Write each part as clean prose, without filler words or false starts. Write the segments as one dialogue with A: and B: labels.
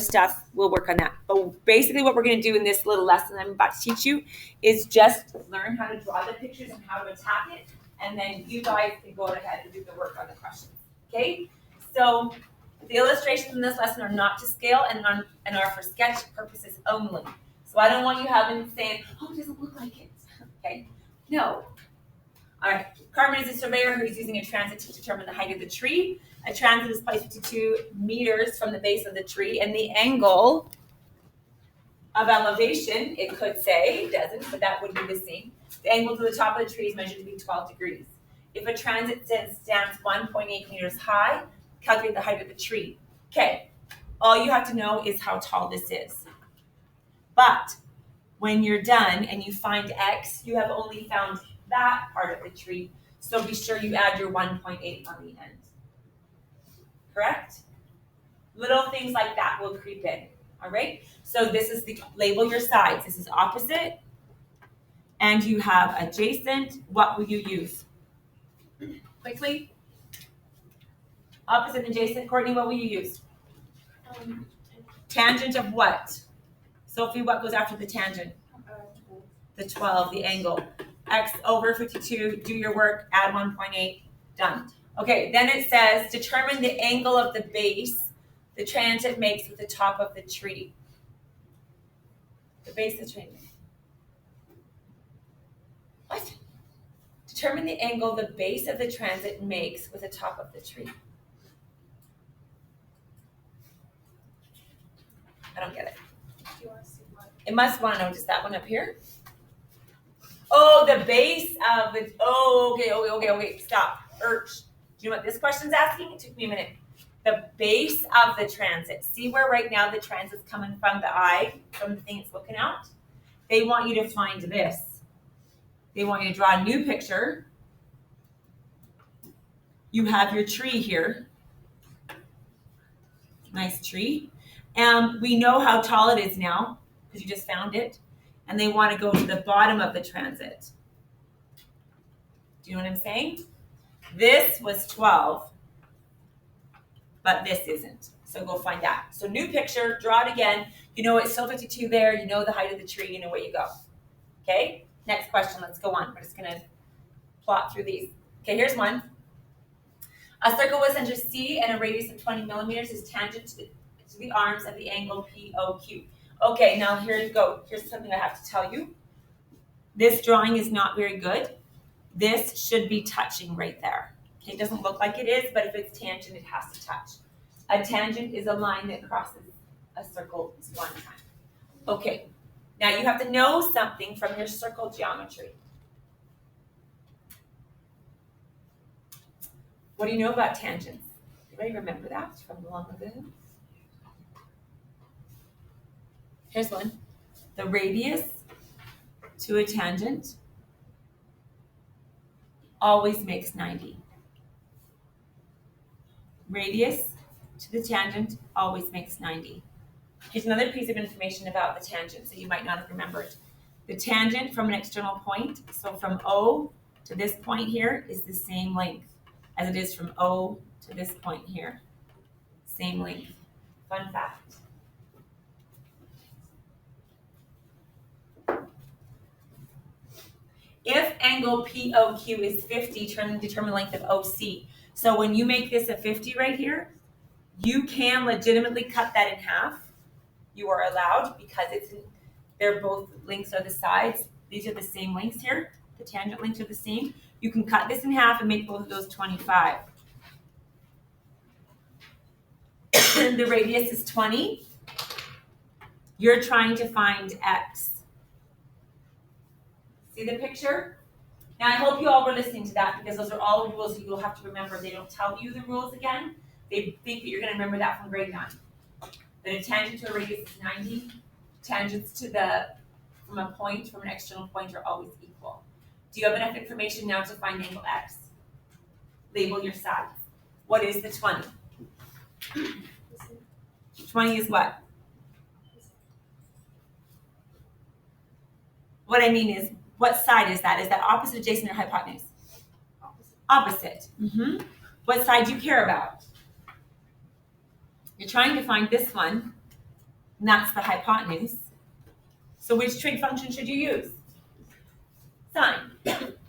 A: stuff, we'll work on that. But basically what we're going to do in this little lesson I'm about to teach you is just learn how to draw the pictures and how to attack it, and then you guys can go ahead and do the work on the questions. Okay? So the illustrations in this lesson are not to scale and are for sketch purposes only. So I don't want you having saying, oh, it doesn't look like it. Okay? No. All right. Carmen is a surveyor who's using a transit to determine the height of the tree. A transit is placed 52 meters from the base of the tree, and the angle of elevation, it could say, doesn't, but that would be the same. The angle to the top of the tree is measured to be 12 degrees. If a transit stands 1.8 meters high, calculate the height of the tree. Okay, all you have to know is how tall this is. But when you're done and you find X, you have only found that part of the tree, so be sure you add your 1.8 on the end. Correct? Little things like that will creep in. All right? So this is the label your sides. This is opposite. And you have adjacent. What will you use? Quickly. Opposite and adjacent. Courtney, what will you use? Tangent of what? Sophie, what goes after the tangent? The 12, the angle. X over 52, do your work, add 1.8, done. Okay, then it says, determine the angle of the base the transit makes with the top of the tree. The base of the tree. What? Determine the angle the base of the transit makes with the top of the tree. I don't get it. It must want to know, just that one up here? Oh, the base of the, okay, stop. Do you know what this question's asking? It took me a minute. The base of the transit. See where right now the transit's coming from the eye, from the thing it's looking at? They want you to find this. They want you to draw a new picture. You have your tree here. Nice tree. And we know how tall it is now, because you just found it. And they want to go to the bottom of the transit. Do you know what I'm saying? This was 12, but this isn't. So go find that. So new picture, draw it again. You know it's still 52 there. You know the height of the tree. You know where you go. Okay? Next question. Let's go on. We're just going to plot through these. Okay, here's one. A circle with center C and a radius of 20 millimeters is tangent to the arms of the angle POQ. Okay, now here you go. Here's something I have to tell you. This drawing is not very good. This should be touching right there. Okay, it doesn't look like it is, but if it's tangent, it has to touch. A tangent is a line that crosses a circle one time. Okay, now you have to know something from your circle geometry. What do you know about tangents? Anybody remember that from long ago? Here's one. The radius to a tangent always makes 90. Radius to the tangent always makes 90. Here's another piece of information about the tangent that you might not have remembered. The tangent from an external point, so from O to this point here, is the same length as it is from O to this point here. Same length. Fun fact. If angle POQ is 50, determine length of OC. So when you make this a 50 right here, you can legitimately cut that in half. You are allowed because they're both lengths are the sides. These are the same lengths here. The tangent lengths are the same. You can cut this in half and make both of those 25. The radius is 20. You're trying to find X. See the picture? Now, I hope you all were listening to that because those are all rules that you'll have to remember. They don't tell you the rules again. They think that you're going to remember that from grade 9. That a tangent to a radius is 90. Tangents from an external point are always equal. Do you have enough information now to find angle X? Label your sides. What is the 20? 20 is what? What I mean is, what side is that? Is that opposite, adjacent, or hypotenuse? Opposite. What side do you care about? You're trying to find this one and that's the hypotenuse. So which trig function should you use? Sine.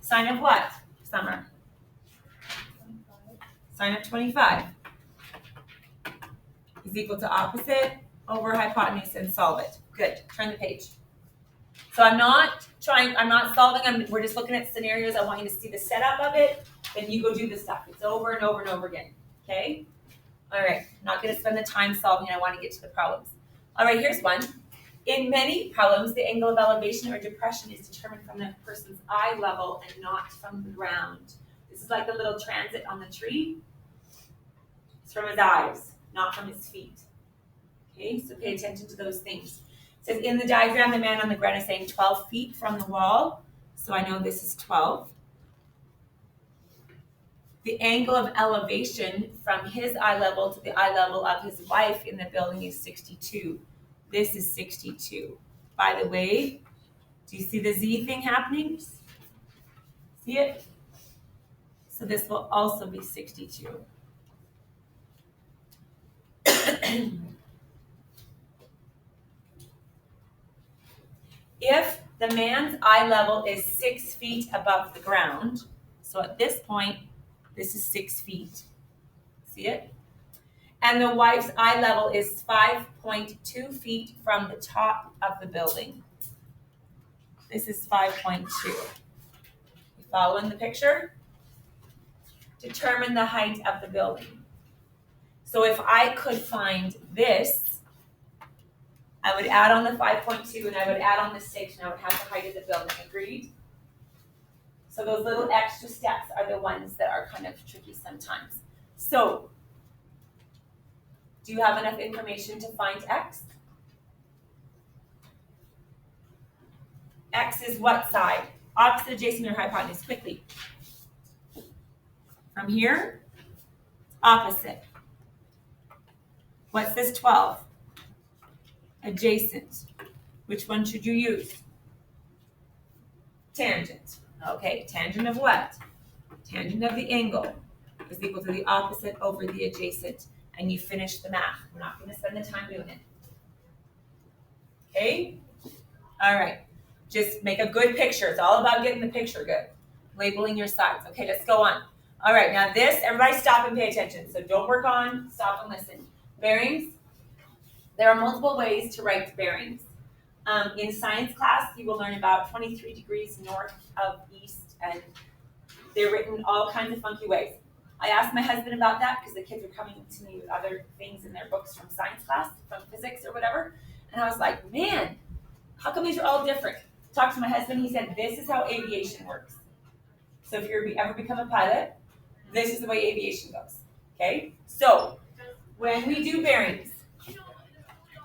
A: Sine of what, Summer? Sine of 25 is equal to opposite over hypotenuse, and solve it. Good. Turn the page. So I'm not solving, we're just looking at scenarios. I want you to see the setup of it, then you go do the stuff. It's over and over and over again. Okay? All right. I'm not going to spend the time solving. I want to get to the problems. All right, here's one. In many problems, the angle of elevation or depression is determined from the person's eye level and not from the ground. This is like the little transit on the tree. It's from his eyes, not from his feet. Okay, so pay attention to those things. It says in the diagram, the man on the ground is saying 12 feet from the wall. So I know this is 12. The angle of elevation from his eye level to the eye level of his wife in the building is 62. This is 62. By the way, do you see the Z thing happening? See it? So this will also be 62. If the man's eye level is 6 feet above the ground, so at this point, this is 6 feet. See it? And the wife's eye level is 5.2 feet from the top of the building. This is 5.2. You following the picture? Determine the height of the building. So if I could find this, I would add on the 5.2 and I would add on the 6 and I would have the height of the building. Agreed? So those little extra steps are the ones that are kind of tricky sometimes. So, do you have enough information to find x? X is what side? Opposite, adjacent, or hypotenuse? Quickly. From here, opposite. What's this 12? Adjacent. Which one should you use? Tangent. Okay, tangent of what? Tangent of the angle is equal to the opposite over the adjacent. And you finish the math. We're not going to spend the time doing it. Okay? All right. Just make a good picture. It's all about getting the picture good. Labeling your sides. Okay, let's go on. All right, now this, everybody stop and pay attention. So don't work on, stop and listen. Bearings. There are multiple ways to write bearings. In science class, you will learn about 23 degrees north of east, and they're written all kinds of funky ways. I asked my husband about that because the kids were coming to me with other things in their books from science class, from physics or whatever. And I was like, man, how come these are all different? Talked to my husband, he said, this is how aviation works. So if you ever become a pilot, this is the way aviation goes, okay? So when we do bearings,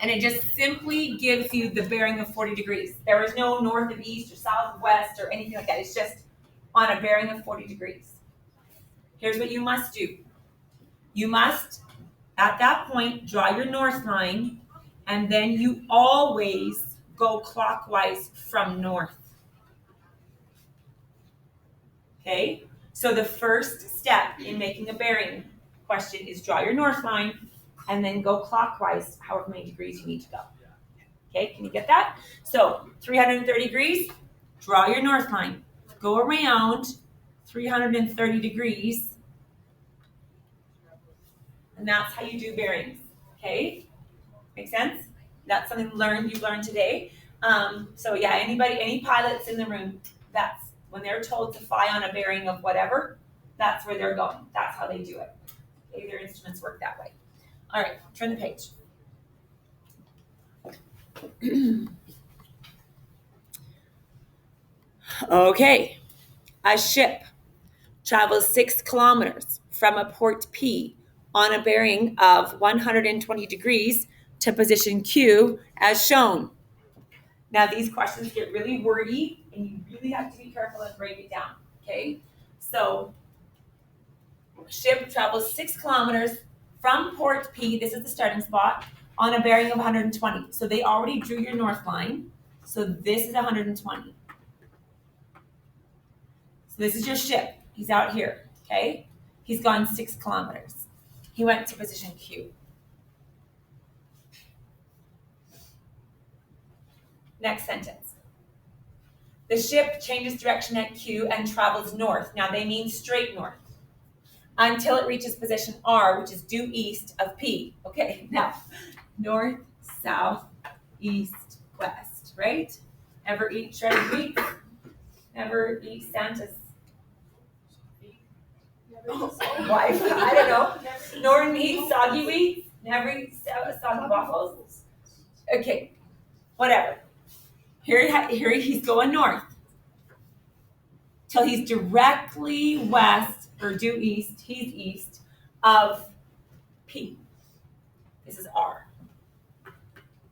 A: and it just simply gives you the bearing of 40 degrees. There is no north of east or south of west or anything like that. It's just on a bearing of 40 degrees. Here's what you must do. You must, at that point, draw your north line, and then you always go clockwise from north. Okay? So the first step in making a bearing question is draw your north line, and then go clockwise however many degrees you need to go. Okay, can you get that? So 330 degrees, draw your north line. Go around 330 degrees, and that's how you do bearings. Okay, make sense? That's something you've learned today. So yeah, any pilots in the room, that's when they're told to fly on a bearing of whatever, that's where they're going. That's how they do it. Okay, their instruments work that way. All right, turn the page. Okay, a ship travels 6 kilometers from a port P on a bearing of 120 degrees to position Q as shown. Now these questions get really wordy and you really have to be careful and break it down, okay? So, ship travels 6 kilometers from port P, this is the starting spot, on a bearing of 120. So they already drew your north line. So this is 120. So this is your ship. He's out here, okay? He's gone 6 kilometers. He went to position Q. Next sentence. The ship changes direction at Q and travels north. Now they mean straight north until it reaches position R, which is due east of P. Okay, now north, south, east, west, right? Ever eat shredded wheat? Never eat Santa's wife? I don't know. Nor eat soggy wheat? Never eat soggy waffles? Okay, whatever. Here he's going north till he's directly west or due east. He's east of P. This is R.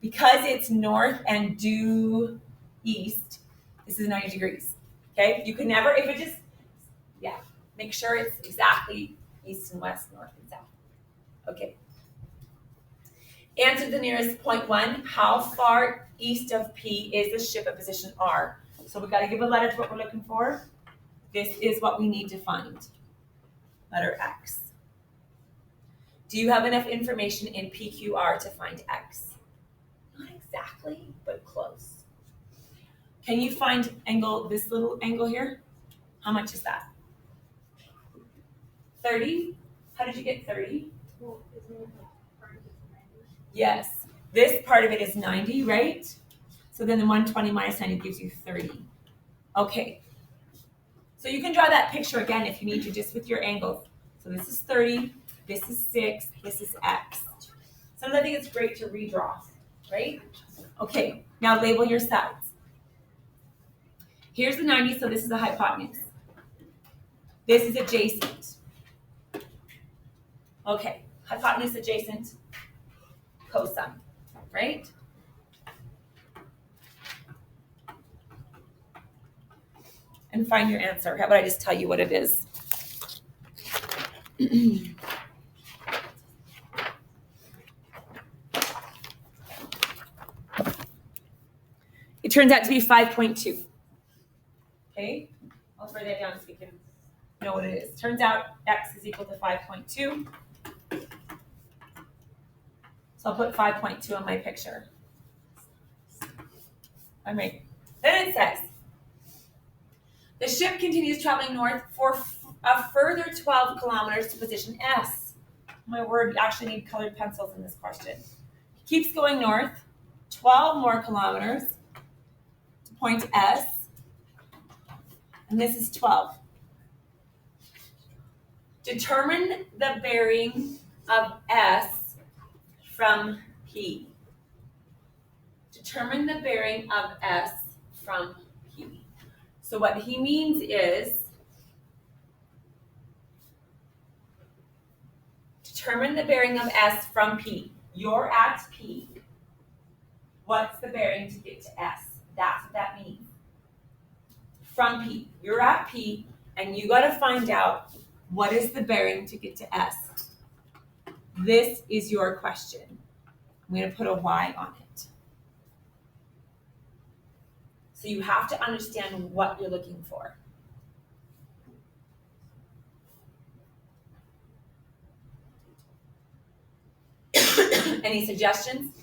A: Because it's north and due east, this is 90 degrees. Okay? You can never, if it just, make sure it's exactly east and west, north and south. Okay. Answer the nearest point 1. How far east of P is the ship at position R? So we've got to give a letter to what we're looking for. This is what we need to find. Letter X. Do you have enough information in PQR to find X? Not exactly, but close. Can you find this little angle here? How much is that? 30? How did you get 30?
B: Well, isn't it part of it 90?
A: Yes. This part of it is 90, right? So then the 120 minus 90 gives you 30. Okay. So you can draw that picture again if you need to, just with your angles. So this is 30, this is 6, this is X. Sometimes I think it's great to redraw, right? Okay, now label your sides. Here's the 90, so this is the hypotenuse. This is adjacent. Okay, hypotenuse adjacent, cosine, right? And find your answer. How about I just tell you what it is? It turns out to be 5.2. Okay, I'll write that down so we can know what it is. Turns out X is equal to 5.2. So I'll put 5.2 on my picture. All right. Then it says, the ship continues traveling north for a further 12 kilometers to position S. My word, you actually need colored pencils in this question. He keeps going north, 12 more kilometers to point S. And this is 12. Determine the bearing of S from P. Determine the bearing of S from P. So what he means is, determine the bearing of S from P. You're at P. What's the bearing to get to S? That's what that means. From P. You're at P, and you got to find out what is the bearing to get to S. This is your question. I'm going to put a Y on it. So you have to understand what you're looking for. Any suggestions?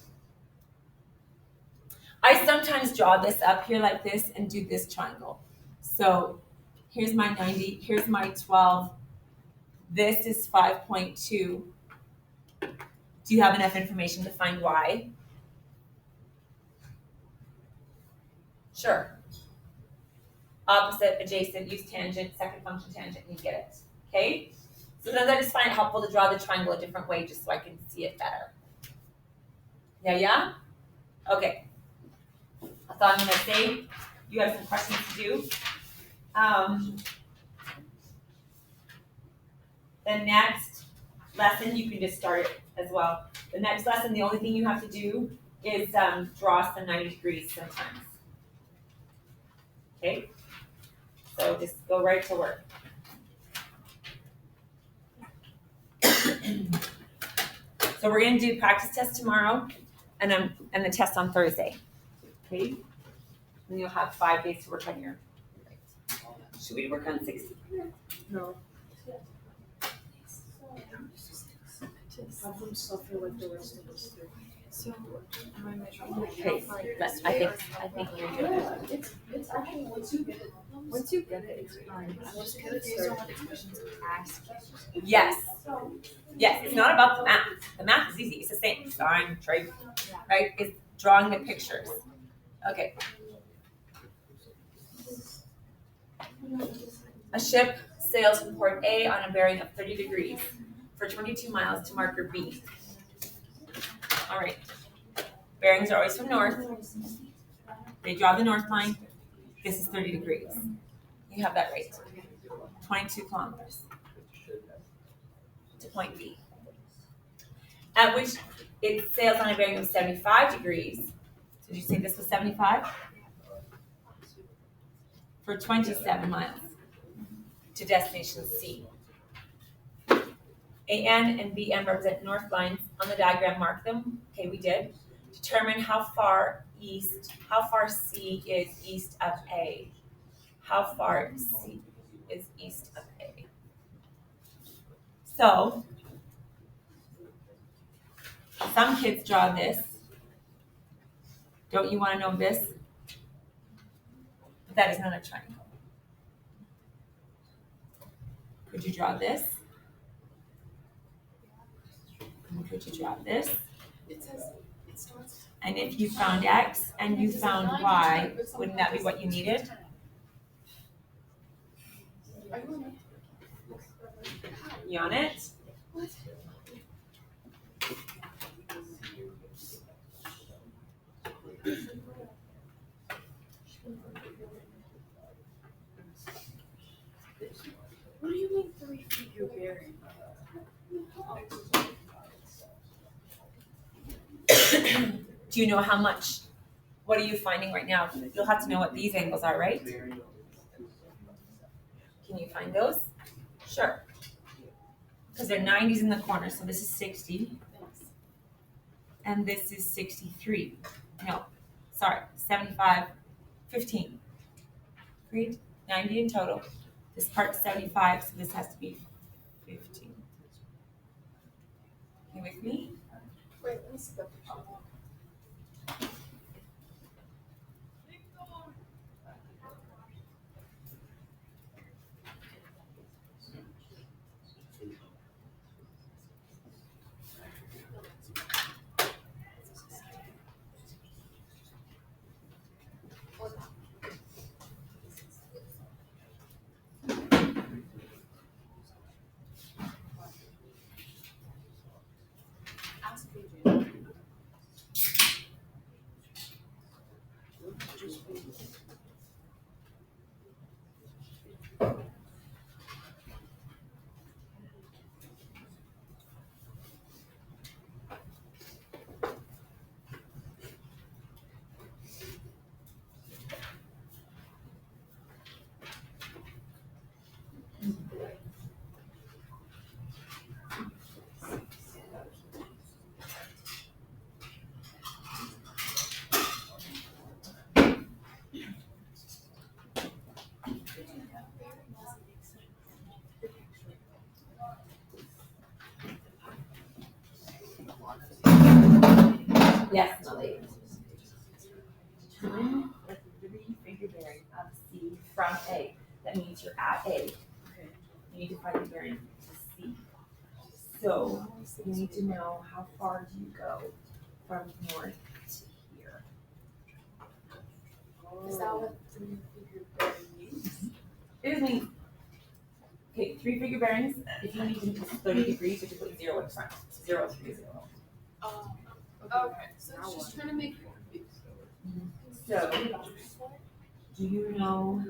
A: I sometimes draw this up here like this and do this triangle. So here's my 90, here's my 12. This is 5.2. Do you have enough information to find Y? Sure. Opposite, adjacent, use tangent, second function tangent, and you get it. Okay? So sometimes I just find it helpful to draw the triangle a different way just so I can see it better. Yeah? Okay. That's all I'm going to say. You have some questions to do. The next lesson, you can just start it as well. The next lesson, the only thing you have to do is draw some 90 degrees sometimes. Okay? So just go right to work. So we're going to do practice test tomorrow and the test on Thursday. Okay? And you'll have 5 days to work on your. Should we work on 60?
B: No. Have them suffer like the rest of us do.
C: So, am I measuring
A: Okay, but I think you're doing it.
B: It's actually once you get it, it's fine. I was confused on what the questions ask.
A: Yes. Yes, it's not about the math. The math is easy. It's the same. Sine, trig, right? It's drawing the pictures. Okay. A ship sails from port A on a bearing of 30 degrees for 22 miles to marker B. All right. Bearings are always from north. They draw the north line. This is 30 degrees. You have that right. 22 kilometers to point B. At which it sails on a bearing of 75 degrees. So did you say this was 75? For 27 miles to destination C. AN and BM represent north lines. On the diagram, mark them. Okay, we did. Determine how far C is east of A. How far C is east of A. So, some kids draw this. Don't you want to know this? But that is not a triangle. Could you draw this? And could you draw this?
B: It says it starts.
A: And if you found X and you found Y, wouldn't that be what you needed? You on it?
B: What? What do you mean 3-figure bearing?
A: Do you know how much? What are you finding right now? You'll have to know what these angles are, right? Can you find those? Sure. Because they're 90s in the corner, so this is 60. And this is 63. No, sorry, 75, 15. Agreed? 90 in total. This part's 75, so this has to be 15. You with me?
B: Wait, let me see the picture. Ask AJ.
A: Yes, my lady. Determine the 3-figure bearing of C from A. That means you're at A. You need to find the bearing to C. So you need to know how far do you go from north to here.
B: Is that what 3-figure bearing means?
A: It means, okay, 3-figure bearings, if you need to do 30 degrees, you have to put 0 in front. 0, 3, 0.
B: Okay. So it's just trying to make you confused.
A: So, do you know?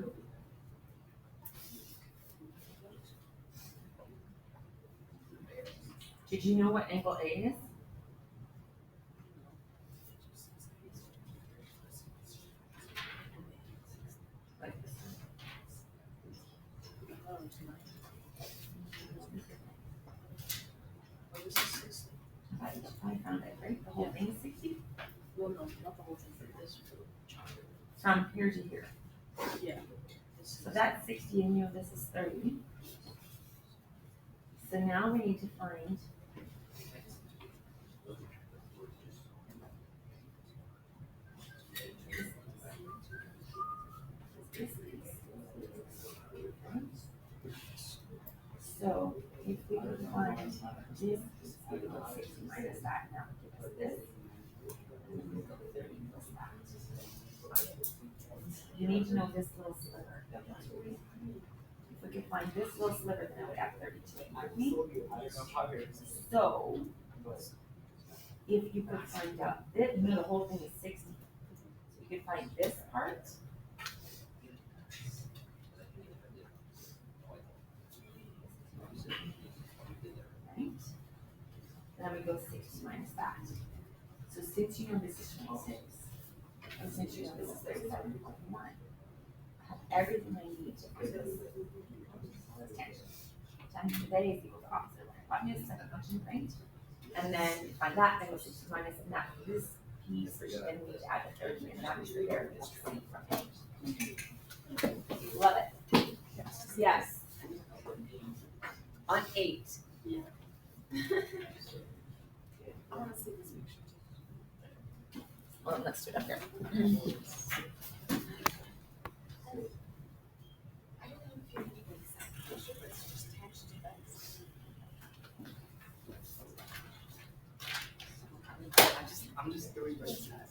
A: Did you know what angle A is? Like this. I found it, right? The whole thing is 60?
B: Well, no, not the whole thing, but this chart.
A: From here to here.
B: Yeah.
A: So that's 60 and you know this is 30. So now we need to find So if we could find this, we would go 60 minus that now, give us this. And then we go 30 plus that. You need to know this little sliver. If we could find this little sliver, then we have 32. So if you could find out this, no, the whole thing is 60. So you could find this part. Right? Then we go 60 minus that. So since you know this is 26, and since you know this is 37.1, I have everything I need for this. Tangent. Tangent today is equal to opposite of hypotenuse, second function, right? And then find that, then go 60 minus, and that this piece, which then we need to add the 30, and that is your variance from H. Love it. Yes. On 8.
B: Yeah. I want to see this picture.
A: Well, let's do it up here.
B: I don't know if you need an exact picture, but it's just attached to this.
C: I'm just doing what it says.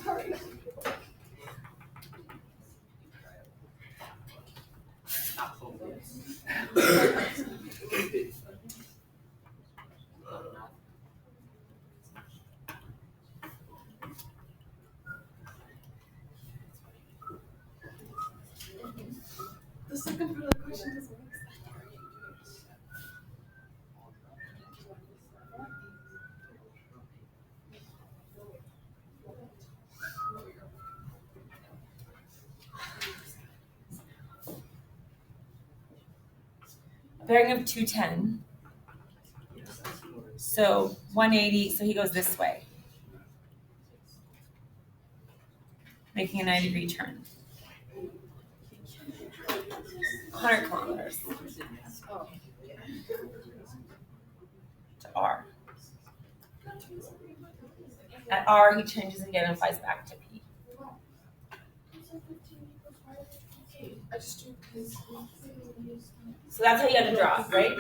B: Sorry.
C: Not full.
B: The second part of the question doesn't make sense.
A: A bearing of 210. So 180, so he goes this way. Making a 90-degree turn. 100 kilometers
B: Oh.
A: to R. At R, he changes again and flies back to P.
B: I just drew because
A: So that's how you have to draw it, right?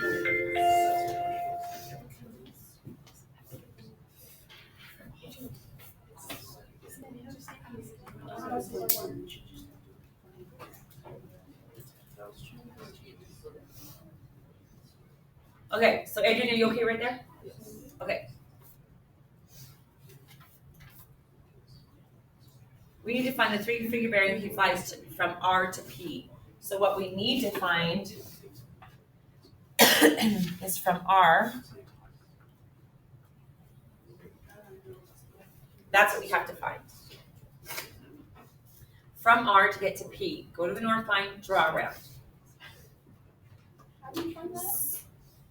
A: Okay, so Adrian, are you okay right there? Okay. We need to find the three-figure bearing he flies from R to P. So what we need to find is from R. That's what we have to find. From R to get to P, go to the north line, draw around.
B: how do you find that?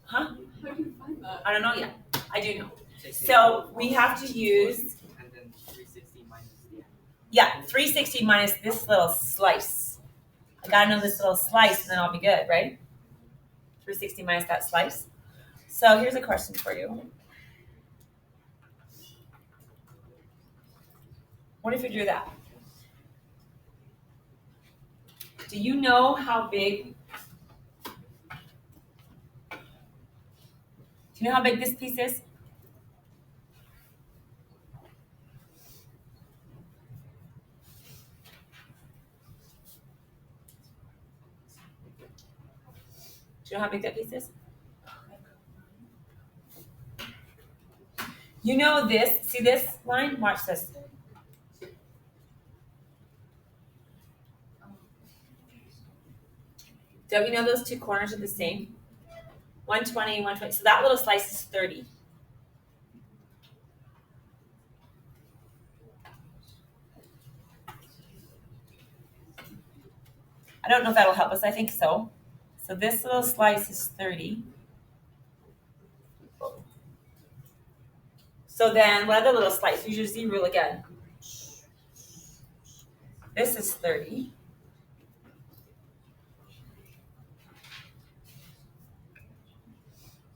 A: Huh?
B: How do you find that?
A: I don't know yet. I do know. So we have to use,
C: And then 360 minus the end.
A: yeah, 360 minus this little slice. I gotta know this little slice and then I'll be good, right? 360 minus that slice. So here's a question for you. What if you drew that? Do you know how big? Do you know how big this piece is? Do you know how big that piece is? You know this, see this line? Watch this. Don't you know those two corners are the same? 120, 120. So that little slice is 30. I don't know if that'll help us. I think so. So this little slice is 30. So then what other little slice? Use your Z rule again. This is 30.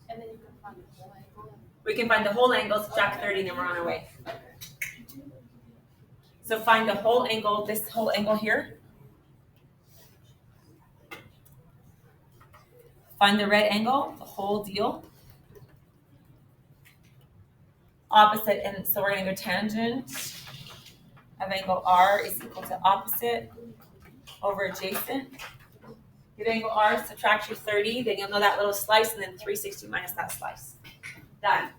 B: And then you can find the whole angle.
A: We can find the whole angle, subtract 30, and then we're on our way. So find the whole angle, this whole angle here. Find the red angle, the whole deal. Opposite, and so we're gonna go tangent of angle R is equal to opposite over adjacent. Get angle R, subtract your 30, then you'll know that little slice, and then 360 minus that slice. Done.